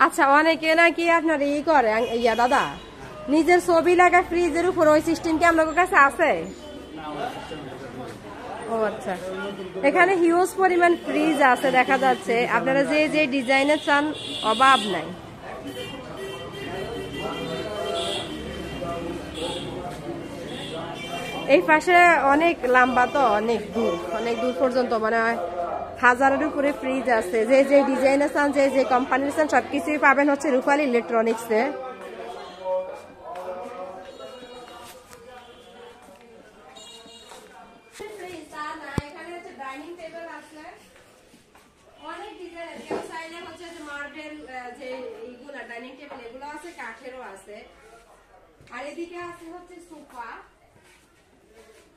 আচ্ছা, অনেকে নাকি আপনার ই করে ইয়া দাদা, নিজের ছবি লাগা ফ্রিজের উপর ওই সিস্টেম কি আপনাদের কাছে আছে? ও আচ্ছা, এখানে হিউজ পরিমাণ ফ্রিজ আছে দেখা যাচ্ছে, আপনারা যে যে ডিজাইনের চান অভাব নাই। এই পাশে অনেক লম্বা, তো অনেক দূর পর্যন্ত, মানে হাজারের উপরে ফ্রিজ আছে। যে যে ডিজাইনের চান, যে যে কোম্পানির চান সবকিছুই পাবেন হচ্ছে রূপালী ইলেকট্রনিক্সে। ডাইনিং টেবিল আছে অনেক ডিজাইনের, কেউ চাইলে হচ্ছে যে মার্বেল যে এইগুলা ডাইনিং টেবিল এগুলো আছে, কাঠেরও আছে। আর এদিকে আছে হচ্ছে সোফা,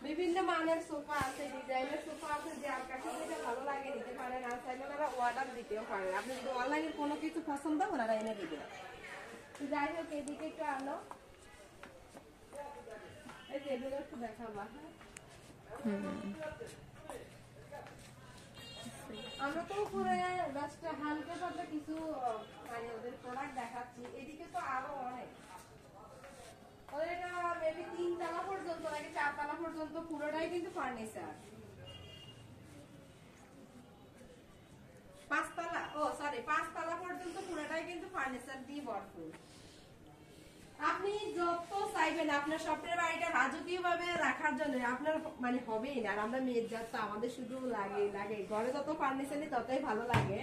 বিভিন্ন মানের সোফা আছে, ডিজাইনের সোফা আছে, যে আর কাছে যেটা ভালো লাগে নিতে পারেন। আর চাইলে ওনারা অর্ডার দিতেও পারেন, আপনি যদি অনলাইনে কোনো কিছু পছন্দ ওনারা এনে দিবেন। যাই হোক, এদিকে একটু আনো, এই টেবিল একটু দেখাবা। আমরা তো উপরে জাস্ট হালকা পাতলা কিছু মানে ওদের প্রোডাক্ট দেখাচ্ছি। এদিকে তো আরো অনেক, ওদের এটা মেবি 3 তলা পর্যন্ত নাকি 4 তলা পর্যন্ত পুরোটাই কিন্তু ফার্নিচার। 5 তলা, ও সরি 5 তলা পর্যন্ত পুরোটাই কিন্তু ফার্নিচার দিয়ে ভরপুর। আপনি যত চাইবেন আপনার স্বপ্নের বাড়িটা রাজকীয় ভাবে রাখার জন্য আপনার মানে হবেই না। আর আমরা মেয়ের জাত, আমাদের শুধু লাগে ঘরে যত ফার্নিচার নেই ততই ভালো লাগে।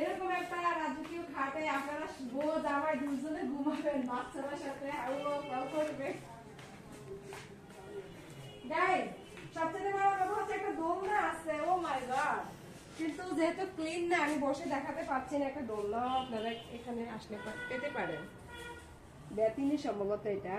এরকম একটা রাজকীয় খাটে আপনারা বউ জামাই দুজনে ঘুমাবেন, বাচ্চারা সাথে করবে। গাইস, সবচেয়ে বড় কথা হচ্ছে একটা দোলনা আছে। ও মাই গড, কিন্তু যেহেতু ক্লিন না আমি বসে দেখাতে পারছি না। একটা দোলনা আপনারা এখানে আসলে পেতে পারেন, বেতিনি সম্ভবত এটা।